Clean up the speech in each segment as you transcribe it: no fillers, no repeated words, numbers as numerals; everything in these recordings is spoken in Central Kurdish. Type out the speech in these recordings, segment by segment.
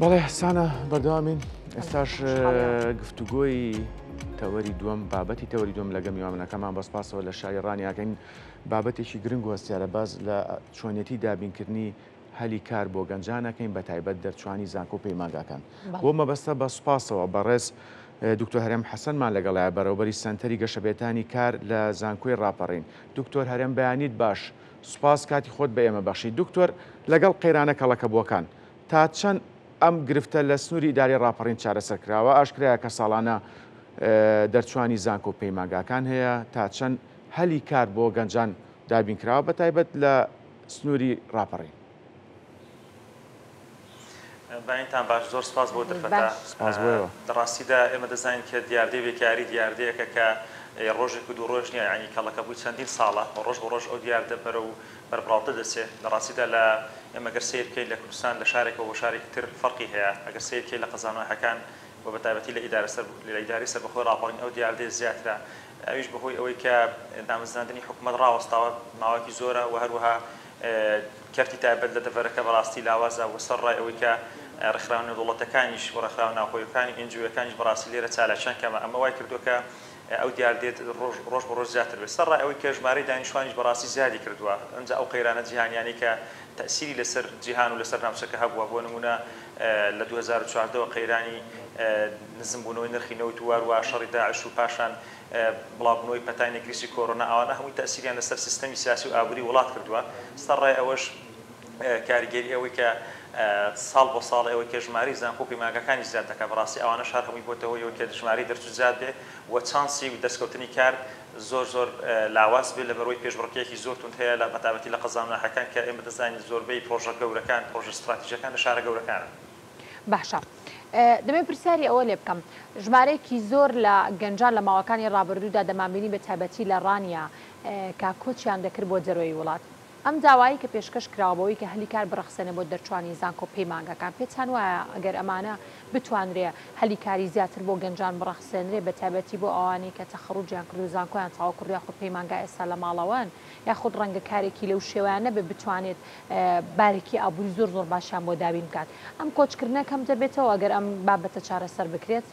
بەڵێ حسانە بەردەوامین ئێستاش گفتوگۆی تەوەری دووەم بابەتی تەوەری دووەم لەگەڵ میوانەکەمان بەسپاسەوە لە شاری ڕانیاکەین بابەتێکی گرنگ و هەستیارە باز لە چۆنیەتی دابینکردنی هەلی کار بۆ گەنجانەکەین بە تایبەت دەرچوانی زانکۆ و پەیمانگاکان بۆ مەبەستە بە سوپاسەوە بەڕێز دکتۆر هەرێم حەسەنمان لەگەڵایە بەڕێوەبەری سەنتەری گەشەبێتانی کار لە زانکۆی ڕاپەڕین دکتۆر هەرێم بەیانیت باش سوپاس کاتی خۆت بە ئێمە بەخشی دکتۆر لەگەڵ قەیرانە کەڵەکەبووەکان تا چەند ئەم گرفتە لە سنووری ئیداری ڕاپەڕین چارەسەرکراوە ئاشکرایە کە ساڵانە دەرچوانی زانکۆ و پەیمانگاکان هەیە تا چەند هەلی کار بۆ گەنجان دابینکراوە بە تایبەت لە سنووری ڕاپەڕین. باینتان باش زۆر سپاس بۆ دەرفەتە ڕاستیدا ئێمە دەزانین کە دیاردەی بێکاری دیاردەیەکە کە ڕۆژێک و دوو ڕۆژ نییە ینی کەڵەکە بووی چەندین ساڵە ڕۆژ بە ڕۆژ ئەو دیاردە بەرە و بەربڵاوتە دەچێت لە ڕاستیدا لە ئێمە گەر سیر بکەین لە کوردستان لە شارێکەوە بۆ شارێکی تر فەرقی هەیە ئەگەر سیر بکەین لە قەزانەوەیەکان و بەتایبەتی لە ئیداری سەر بەخۆی ڕاپەڕین ئەو دیاردەیە زیاترە ئەویش بەهۆی ئەوەی کە دامەزراندنی حکوومەت ڕاوەستاوە ماوەکی زۆرە و هەروەها کەرتی تایبەت لە دەڤەرەکە بەڕاستی لاوازە و سەرڕای ئەوەی کە ڕێکخراونە دوڵەتەکانیش و ڕێکخراو ناوخۆیەکانی ئنجوەکانیش بەڕاستی لێرە چالاکیان کەمە ئەمە وای کردووە کە ئەو دیاردێت ڕۆژ بە ڕۆژ زیاتر بێت سەرڕای ئەوەی کە ژمارەی دانیشتوانیش بەڕاستی زیادی کردووە ئەمجا ئەو قەیرانە جیهانیانی کە تەسیری لەسەر جیهان و لەسەر ناوچەکە هەبووە بۆ نمونە لە 2014 قەیرانی نزمبوونەوەی نرخی نەوت وروە شەڕی داعش و پاشان بڵاوبوونەوەی پەتای نەگریسی کۆڕۆنا ئەوانە هەمووی تەسیریان لەسەر سیستەمی سیاسی و ئابووری وڵات کردووە سەرڕای ئەوەش کاریگەری ئەوەی کە ساڵ بۆ ساڵ ئەوەی کە ژماری زانکۆ و پەیمانگاکانی زیاد دەکات بەڕاستی ئەوانە شار هەمووی بۆتەوە ئەوەی کە ژماری دەرچوو زیاد بێ و چانسی و دەستکەوتنی کار زۆر لاواز بێت لە بەرەوەی پێشبڕکێکی زۆر تونند هەیە لە بەتابەتی لە قەزانەکان کە ئێمە دەزانین زۆربەی پرۆژە گەورەکان پرۆژە استراتیژیەکان لە شارە گەورەکانە. باشە دەمێ پرسیاری ئەوە لێ بکەم ژمارەیەکی زۆر لە گەنجان لە ماوەکانی ڕابردوودا دەمامبینی بە تایبەتی لە ڕانیا کە کۆچیان دەکرد بۆ جەرۆی وڵات ئەم داوایی کە پێشکەش کراوەوەی کە هەلی کار بڕخسەنە بۆ دەرچوانی زانکۆ و پەیمانگاکان پێتان وایە ئەگەر ئەمانە بتوانرێ هەلی کاری زیاتر بۆ گەنجان بڕخسێنرێ بە تایبەتی بۆ ئەوانەی کە تەخەڕوجیان کرد و زانکۆیان تەواو کرد یاخود پەیمانگا ئێستا لە ماڵەوەن یاخود ڕەنگە کارێکی لەو شێوەیانە بێ بتوانێت بارێکی ئابووری زۆر باشیان بۆ دابین بکات ئەم کۆچکردنە کەم دەبێتەوە ئەگەر ئەم بابەتە چارەسەر بکرێت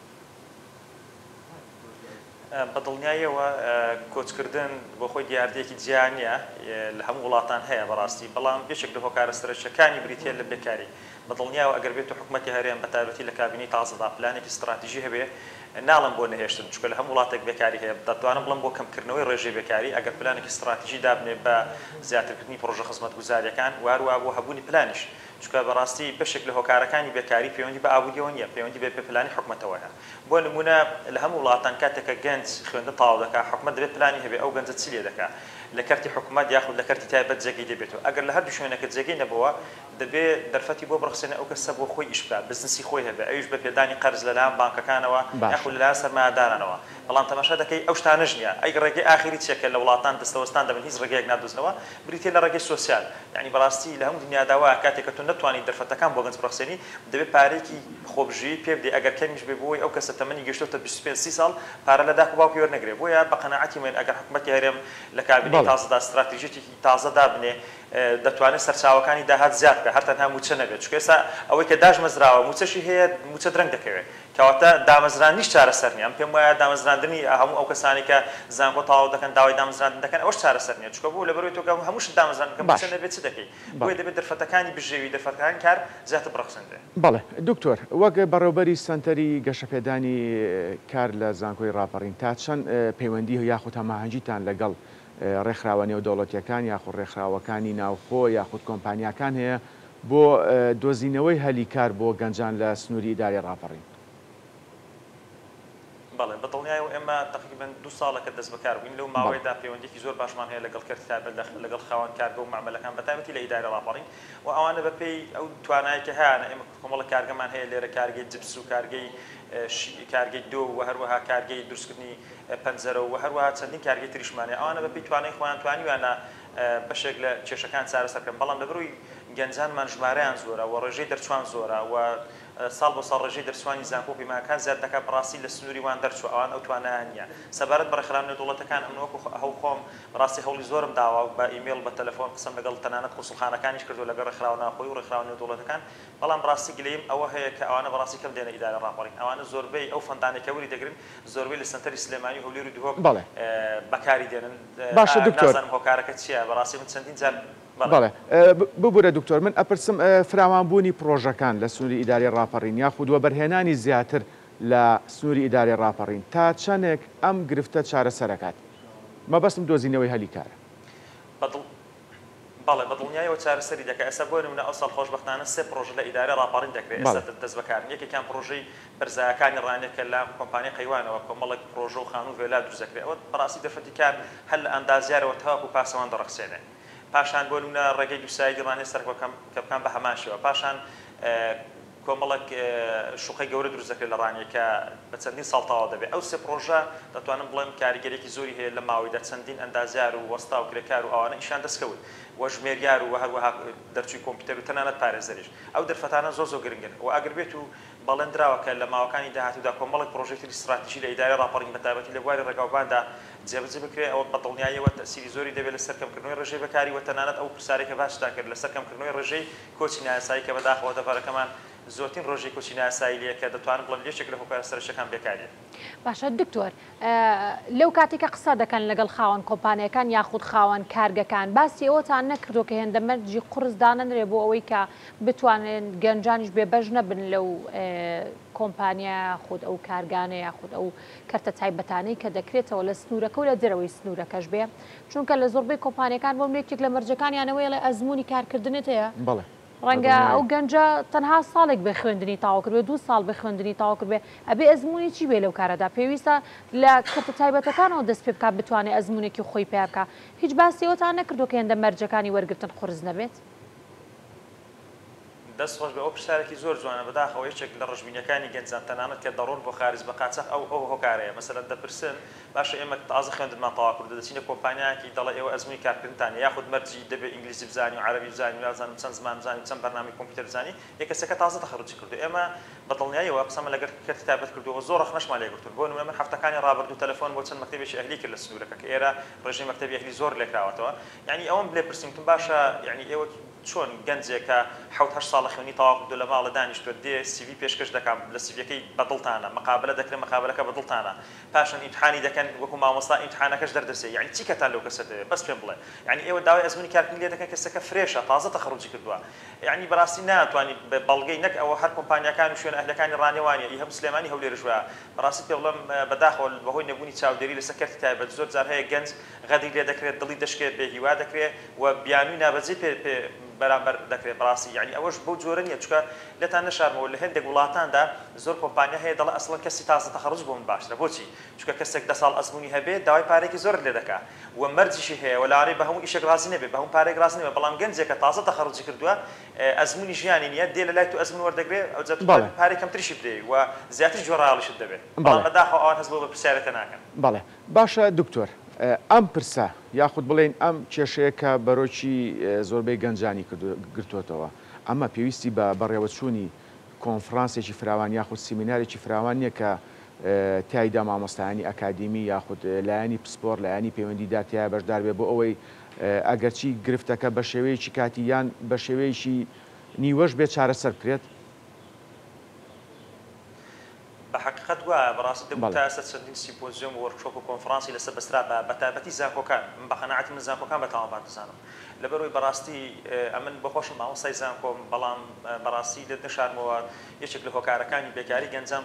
بە دڵنیاییەوە کۆچکردن بۆ خۆی دیاردەیەکی جیهانیە لە هەموو وڵاتان هەیە بەڕاستی بەڵام بێشێک لە هۆکارە سەرچەکانی بریتە لە بێکاری بە دڵنیاوە ئەگەر بێت و حکوومەتی هەرێم بە تایبەتی لە کابینەی تازەدا پلانێکی استراتیژی هەبێ ناڵم بۆ نەهێشتن چونکە لە هەموو وڵاتێک بێکاری هەیە دەتوانم بڵم بۆ کەمکردنەوەی ڕێژەی بێکاری ئەگەر پلانێکی استراتیژی دابنێ بە زیاترکردنی پرۆژە خزمەتگوزاریەکان وارووا بۆ هەبوونی پلانیش چونکە بەڕاستی بەشێک لە هۆکارەکانی بێکاری پەیوەندی بە ئابووریەوە نییە پەیوەندی بە پلانی حکوومەتەوەیە بۆ نمونە لە هەموو وڵاتان کاتێکە گەنج خوێندە تەواو دەکات حکوومەت دەبێت پلانی هەبێ ئەو گەنجە چی لێ دەکات لە کەرتی حکوومەت یاخود لە کەرتی تایبەت جێگەی دەبێتەوە ئەگەر لە هەردوو شوێنەکە جێگەی نەبەوە دەبێت دەرفەتی بۆ بڕخسێنە ئەو کەسە بۆ خۆی ئیش بکات بزنسی خۆی هەبێ ئەویش بە پێدانی قەرز لەلایەن بانکەکانەوە یاخود لەلایەن سەرمایهدارانەوە بەڵام تەماشا دەکەی ئەو شتانەش نییە ئەی ڕێگەی ئاخری چێکە لە وڵاتان دەستەوەستان دەبن هیچ ڕێگەیەک نادۆزنەوە بریتێ لە ڕێگەی سۆسیال یعنی بەڕاستی لە هەموو دنیاداوە کاتێک کە تۆ نەتوانیت دەرفەتەکان بۆ گەنج بڕخسێنی دەبێت پارێکی خۆبژی پێ بدەی ئەگەر کەمیش بێ بۆی ئەو کەسە تەمەنی گەشتوتە 25 ساڵ پارە لە داک و باوکی وەرنەگرێت بۆیە بە قەناعەتی من ئەگەر حکوومەتی هەرێم لە کابینەی تازەدا استراتیژیەکی تازە دابنێ دەتوانێت سەرچاوەکانی داهات زیاد بکە هەرتەنها موچە نەبێت چونکە ئێستا ئەوەی کە داژمەزراوە موچەشی هەیە موچە درەنگ دەکەوێت کەواتە دامەزرانیش چارەسەر نییە پێم وایە دامەزراندنی هەموو ئەو کەسانی کە زانکۆ تەواو دەکەن داوای دامەزراندن دەکەن ئەوش چارەسەر نییە چونکە بۆ لەبەرەوەی تۆ هەمووش دامەزراندن کە موچە نەبێت چ دەکەی بۆیە دەبێت دەرفەتەکانی بژێوی دەرفەتەکان کار زیاتر بڕخسەندرێ. بەڵێ دکتۆر وەک بەڕێوەبەری سەنتەری گەشەپێدانی کار لە زانکۆی ڕاپەڕین تا چەند پەیوەندی یاخود هەماهەنگیتان لەگەڵ ڕێکخراوە نێودەوڵەتیەکان یاخود ڕێکخراوەکانی ناوخۆ یاخود کۆمپانیاکان هەیە بۆ دۆزینەوەی هەلی کار بۆ گەنجان لە سنووری ئیداری ڕاپەڕین؟ بەڵێ بە دڵنیایەوە ئێمە تقریباً 2 ساڵەکە دەست بەکار بووین لەو ماوەیەدا پەیوەندیێکی زۆر باشمان هەیە لەگەڵ کەرتی تایبەت لەگەڵ خاوەن کارگە و معاملەکان بە تایبەتی لە ئیداری ڕاپەڕین و ئەوانە بەپێی ئەو توانایەکە هەیە ئێمە کۆمەڵە کارگەمان هەیە لێرە کارگەی جبس و کارگەی دۆ و هەروەها کارگەی دروستکردنی پەنجەرە و هەروەها چەندین کارگەی تریشمانێ ئەوانە بەپێی توانای خۆیان توانیوانە بەشێک لە کێشەکان چارەسەرکەن بەڵام لەبەرەوەی گەنجانمان ژمارەیان زۆرە و ڕێژەی دەرچوان زۆرە و ساڵ بۆ ساڵ ڕێژەی دەرچوانی زانکۆ پەیمانەکان زیاد دەکات بەڕاستی لە سنووری وان دەرچوو ئەوان ئەو توانایان نییە سەبارەت بە ڕێکخراونە دەوڵەتەکان ئەمنەوەکو هەو خۆم بەڕاستی هەوڵی زۆرم داوە بە ئیمێل بە تەلەفۆن قسەم لەگەڵ تەنانەت قوسڵخانەکانیش کردو لەگەڵ ڕێکخراونە خۆی و ڕێکخراونە دەوڵەتەکان بەڵام ڕاستی گلەیم ئەوە هەیە کە ئەوانە بەڕاستی کەم دێنە ئیدارە ڕاپەڕین ئەوانە زۆربەی ئەو فەندانێکە وەری دەگرن زۆربەی لە سنتەری سلێمانی و هەولێر و دوهۆک بەکاری دێنن باشە دکتۆر نازانم هۆکارەکە چییە بەڕاستی من چەندین جار بەڵێ ببوورە دکتۆر من ئەپرسم فراوانبوونی پرۆژەکان لە سنووری ئیداری ڕاپەڕین یاخود وەبەرهێنانی زیاتر لە سنووری ئیداری ڕاپەڕین تا چەندێک ئەم گرفتە چارەسەرەکات مەبەستم دۆزینەوەی هەلی کارە بەڵێ بەدڵنیایەوە چارەسەری دەکات ئێستا بۆ نمونە ئەو ساڵ خۆشبەختانە سێ پرۆژە لە ئیداری ڕاپەڕین دەکرێت ئێستا دەست بەکارن یەکێکیان پرۆژەی بەرزایەکانی ڕانێکە لە کۆمپانیای قەیوانەوە کۆمەڵێک پرۆژە و خانوو وێلا دروست دەکرێت ئەوە بەڕاستی دەرفەتی کار هەر لە ئەندازیارەوە تاواکو پاسەوان دەڕەخسێنێ پاشان بۆ نمونە ڕێگەی دووسایدی ڕانێ سەرکە بکەن بە هەمان شێوە پاشان کۆمەڵک شوقی گەورە دروست دەکرێت لە ڕانیەکە بە چەندین ساڵ تەواو دەبێت ئەو سێ پرۆژە دەتوانم بڵێم کاریگەرێکی زۆری هەیە لە ماوەیدا چەندین ئەندازیار و وەستا و کرێکار و ئەوانە ئیشان دەستکەوت وە ژمێریار و هەروەها دەرچووی کۆمپیوتەر و تەنانەت پارێزەریش ئەو دەرفەتانە زۆر گرنگن و ئەگەر بێت و بەڵێنراوەکە لە ماوەکانی داهاتوودا کۆمەڵک پرۆژێکی استراتیژی لە ئیداری ڕاپەڕین بەتایبەتی لە بواری ڕێگاوباندا جێبەجێ بکرێت ئەوە بەدڵنیاییەوە تەسیری زۆری دەبێت لە سەرکەمکردنەوەی ڕێژەی بەکاری و تەنانەت ئەو پرسیارێکە باشدا کرد لە سەرکەمکردنەوەی ڕێژەی کۆچی نایاسایی کە بەداخەوە دەڤەرەکەمان زۆرترین ڕۆژی کۆچی نایاسایی لێیە کە دەتوانم بڵێم یەکێک لە هۆکارە سەرچەکان بێکارێت باشە دکتۆر لەو کاتێکە قسە دەکەن لەگەڵ خاوەن کۆمپانیەکان یاخود خاوەن کارگەکان باسی ئەوەتان نەکردو کە هێندەمەرجی قورس دانەنرێ بۆ ئەوەی کە بتوانن گەنجانیش بێبەش نەبن لەو کۆمپانیا خود ئەو کارگانە یاخود ئەو کەرتە تایبەتانەی کە دەکرێتەوە لە سنوورەکە و لە دەرەوەی سنوورەکەش بێ چونکە لە زۆربەی کۆمپانیەکان بۆ یەکێک لە مەرجەکانیانەوەی لە ئەزمموی کارکردنت هەیە ڕەنگە ئەو گەنجە تەنها ساڵێک بە خوێندنی تاوا کردێ 2 ساڵ بە خوێندنی تاوا کردێ ئەبێ ئەزمموی چی بێ لەو کارەدا پێویستە لە کەرتە تایبەتەکانەوە دەست پێ بکات بتوانێت ئەزممونێکی خۆی پێ بکە هیچ باسیەوەتان نەکردو کە هێندە مەرجەکانی وەرگتن قورس نەبێت دەست خۆش بە ئەو پرسیارێکی زۆر جوانە بەداخەوە یەکێک لە ڕژبینیەکانی گەنجان تەنانەت کە دەڕۆن بۆ خارج بە قاچەق ئەو هۆکارەیە مەسەلەن دەپرسن باشە ئێمە تازە خوێندنمان تەواو کردو دەچینە کۆمپانیایەکی دەڵێ ئێوە ئەزمموی کارکردنتانە یاخود مەرجی دەبێت ئینگلیزی بزانی و عەرەبی بزانی و یازانم چەند زمان بزانی چەند بەرنامەی کۆمپیوتەر بزانی یە کەسێکە تازە تەخەڕوجی کردو ئێمە بەدڵنیاییەوە قسەمە لەگەر کەرتی تایبەت کردووە زۆر ڕەخنەشمان لێگرتون بۆ نمونە من هەفتەکانی ڕابردوو تەلەفۆن بۆ چەند مەکتەبێکی ئەهلی کرد لە سنوورەکە کە ئێرە ڕێژەی مەکتەبی ئەهلی زۆر لێکراوەتەوە یعنی ئەوەم لێ پرسیمتون باشە یعنی ئێوە چۆن گەنجێکە 7 ساڵە خوێنی تەواو کردو لە ماڵە دانیشتووە دێ CV پێشکەش دەکەم لە CVەکەی بەدڵتانە مقابلە دەکرێت مقابلەکە بەدڵتانە پاشان ئیمتحانی دەکەن وەکو مامۆستا ئیمتحانەکەش دەردەسێ یعنی چی کەتان لەو کەسە دەوێت بەس پێم بڵێ یعنی ئێوە داوای ئەزمموی کارکردنی لێ دەکەن کەسەکە فرێشە تازە تەخەڕوجی کردووە یعنی بەڕاستی ناتوانانی بەڵگەی نەک ئەوە هەر کۆمپانیەکان و شوێنە ئەهلەکانی ڕانێوانیە هەم سلێمانی هەولێرژوە بەڕاستی پێ بڵێم بەداخەوە بەهۆی نەبوونی چاودێری لەسەر کەرتی تایبەت زۆر جار هەیە گەنج غەدی لێ دەکرێت دڵی دەشکێت بێ هیوا دەکرێت و بیانووی نابەجێ پێ بەرامبەر دەکرێت بەڕاستی یعنی ئەوەش بەو جۆرە نییە چکە لێتان نەشارمەوە لە هەندێک وڵاتاندا زۆر کۆمپانیا هەیە دەڵێ ئەسڵەن کەسی تازە تەخەڕوج بۆ من باشترە بۆچی چکە کەسێک 10 ساڵ ئەزمموی هەبێت داوای پارێکی زۆر لێ دەکات و مەرجیشی هەیە و لەوانەیە بە هەموو ئیشێک ڕازی نەبێت بە هەموو پارێک ڕازی نەبێت بەڵام گەنجێکە تازە تەخەڕوجی کردووە ئەزمموی ژیانی نییە دێ لە لای تو ئەزمموی وەردەگرێت ئەو جات پارێک کەمتریشی بدەی و زیاتر جۆراڵیشت دەبێت بەڵام بەداخەوە ئەوان هەست بۆ بە پرسیارەکە ناکەن بەڵێ باشە دکتۆر ئەم پرسە یاخود بڵێن ئەم کێشەیە کە بەرۆکی زۆربەی گەنجانی گرتوتەوە ئەمە پێویستی بە بەڕێوەچوونی کۆنفرانسێکی فراوان یاخود سیمینارێکی فراوان نییە کە تایدا مامۆستایانی ئەکادیمی یاخود لایەنی پسپۆر لایەنی پەیوەندیدا تیا بەشدار بێ بۆ ئەوەی ئەگەرچی گرفتەکە بە شێوەیەکی کاتی یان بە شێوەیەکی نیوەش بێت چارەسەر بکرێت بەحقیقت وایە بەڕاستی دەبوو تا ئێستا چەندین سیمپۆزیۆم و وەرکشۆپ و کۆنفرانسی لەسەر بەسترا بە تایبەتی زانکۆکان من بە قەناعەتی من زانکۆکان بەتاوان دەزانم لەبەرەوەی بەڕاستی ئەمن بەخۆشم مامۆستای زانکۆم بەڵام بەڕاستی لێت نەشارمەوە یەکێک لە هۆکارەکانی بێکاری گەنجان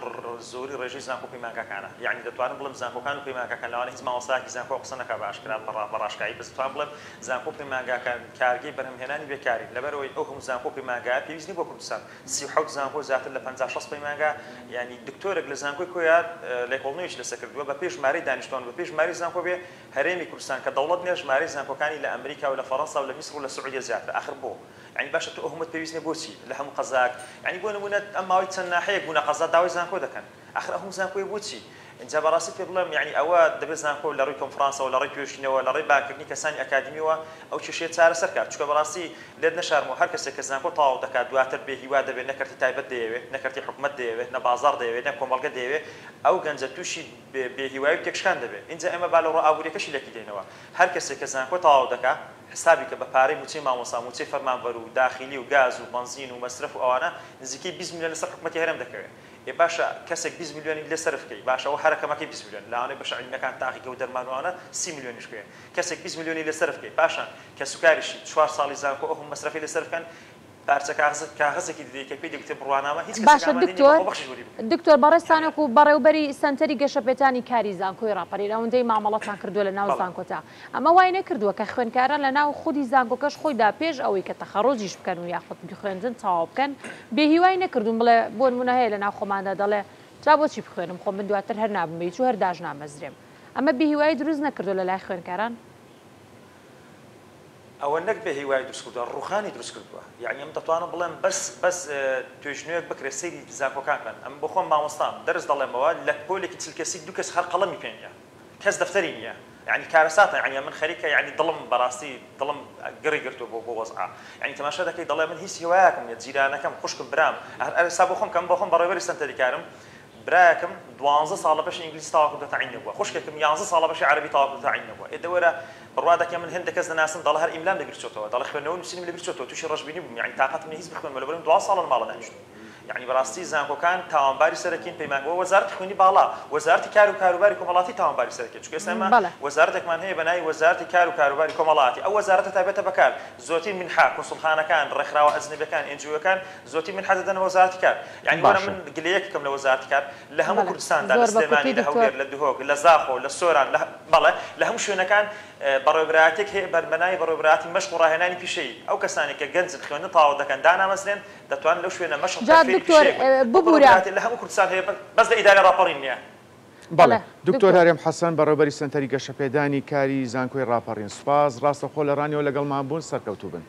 زۆری ڕێژەی زانکۆ پەیمانگاکانە یعنی دەتوانم بڵێم زانکۆکان و پەیمانگاکان لەوانەیە هیچ مامۆستایەکی زانکۆ قسە نەکا باشکرا بەڕاشکایی بەس دەتوانم بڵێم زانکۆ پەیمانگاکان کارگەی بەرهەمهێنانی بێکاری لەبەرەوەی ئەو هەموو زانکۆ پەیمانگایە پێویست نی بۆ کوردستان 37 زانکۆ زیاتر لە 50-60 پەیمانگا یعنی دکتۆرێک لە زانکۆی کۆیار لێکۆڵنەوەیش لەسەر کردووە بە پێش ژمارەی دانیشتوان بە پێش ژمارەی زانکۆ بێ هەرێمی کوردستان کە دەوڵەت نێ ژمارەی زانکۆکانی لە ئەمریکا و لە فەڕەنسا و لە میسر و لە سعودیە زیاتر آخر بۆ یعنی باشە تو ئەوهمت پێویست نیە بۆچی لە هەموو قەزاک یعنی بۆ نمونە ئەم ماوەی چەند ناحەیەک بوونە قەزا داوای زانکۆ دەکەن آخر ئەو زانکۆی بۆچی اینجا بەڕاستی پێ بڵێم یعنی ئەوە دەبێت زانکۆ لە ڕووی کۆنفرانسەوە لە ڕووی پێشینەوە لە ڕووی باکردنی کەسانی ئەکادمیەوە ئەو کێشەیە چارەسەر کات چونکە بەڕاستی لێت نەشارمەوە هەر کەسێک کە زانکۆ تەواو دەکات دواتر بێهیوا دەبێت نەکەرتی تایبەت دەیەوێت نەکەرتی حکومەت دەیەوێت نە بازار دەیەوێت نە کۆمەڵگە دەیەوێت ئەو گەنجە تووشی بێهیوایی و تێکشکان دەبێت اینجا ئێمە با لە ڕائابووریەکەشی لەکی دێنەوە هەر کەسێک کە زانکۆ تەواو دەکات حسابی کە بە پارەی موچەی مامۆستا موچەی فەرمانبەر و داخلی و گاز و بنزین و مەصرف و ئەوانە نزیکەی 20 میلیۆن لەسەر حکومەتی هەرێم دەکەوێت ێ باشە کەسێک 20 میلیۆنی لەسەر بکەی باشەوە هەرەکەمەکەی 20 میلیۆن لەوانەیە بەشە عیلمیەکان تاقیکە و دەرمانوانە 30 میلیۆنیش بکەوێت کەسێک 20 میلیۆنی لەسەر بکەی پاشان کە سوکاریشی 4 ساڵی زانکۆ ئەو مەصرفی لەسەر بکەن پارچە کاغەزێکی دەیکە پێی دەگوتێ بڕوانامە هیچ باشە دکتۆر بەڕێستانێک و بەڕێوبەری سنتەری گەشەپێتانی کاری زانکۆی ڕاپەڕی ئەوەندەی مامەڵەتان کردووە لە ناو زانکۆتا ئەمە وای نەکردووە کە خوێندکاران لە ناو خودی زانکۆکەش خۆیدا پێش ئەوەی کە تەخەڕۆجیش بکەن و یاخود خوێندن تەواو بکەن بێهیوای نەکردوون بڵێ بۆ نمونە هەیە لە ناو خۆماندا دەڵێ جا بۆچی بخوێنم خۆم من دواتر هەر نابم چوو هەر داژ نامەزرێم ئەمە بێهیوای دروست نەکردو لە لای خوێندکاران ئەوە نەک بە هیوای دروست کردووە ڕوخانی دروست کردووە یعنی ئەم دەتوانم بڵێم بەس توێژنوێک بکرێت سەیری زانکۆکان بکەن ئەم بۆ خۆم مامۆستام دەرس دەڵێمەوە لە پۆلێکی چلکەسی دوو کەس هەر قەڵەمی پێ نییە کەس دەفتەری نییە يعني كارثات يعني من خريكه يعني ظلم براسي ظلم قريقرتو بو وضعه يعني تماشى داكي ضل من هيس هواكم يا جيرانكم خوشكم برام سابخم كم بخم برابر سنتري كارم براكم 12 ساڵە بەش ئینگلیسی تاواکو دەتعینەوە خوشکێکم 11 ساڵە بەشی عەربی تاواکو دەتعینەوە ئێدەوەرە بڕوادەکە من هەندێک کەس دەناسن دەڵێ هەر ئیملام لەبیرچۆتەوە دەڵێ خوێندنەوە نووسینم لەبیرچۆتەوە تووشی ڕەشبینی بووم یعنی تااقەتم هیچ بخوێنمە لەبەرم 2 ساڵە ماڵە دانیشتم يعني براستي زانکۆکان تاوانباری سەرەکین پەیمان بۆ وەزارەتی خوێنی باڵا وەزارەتی کار و کاروباری کۆمەڵاتی تاوانباری سەرەکین چونکە ئێستا وەزارەتێکمان هەیە بە ناوی وەزارەتی کار و کاروباری کۆمەڵاتی ئەو وەزارەتە تایبەتە بەکار زۆرترین منحا کۆنسڵخانەکان ڕێکخراوە ئەجنەبیەکان ئەنجۆەکان زۆرترین منحا دەدەنەوە وەزارەتی کار یعنی وەرە من گلەیەکم لە وەزارەتی کار لە هەموو کوردستاندا لە سلێمانی لە هەولێر لە دهۆک لە زاخۆ لە سۆران بەڵێ لە هەموو شوێنەکان بەڕێوەبرایەتێک هەیە بەرمەنای بەڕێوەبراتی مەشق و ڕاهێنانی پیشەیی ئەو کەسانی کە گەنجن خوێندن تاوا دەکەن دانامەزرێن دەتوانن لەو شوێنە مەشق لە هەموو کوردستان هەیە بەس لە ئیدارە ڕاپەڕین نییە بەڵێ دکتۆر هەرێم حەسەن بەڕێوەبەری سنتەری گەشەپێدانی کاری زانکۆی ڕاپەڕین سوپاس ڕاستەخۆ لە ڕانیەوە لەگەڵمان بوون سەرکەوتوو بن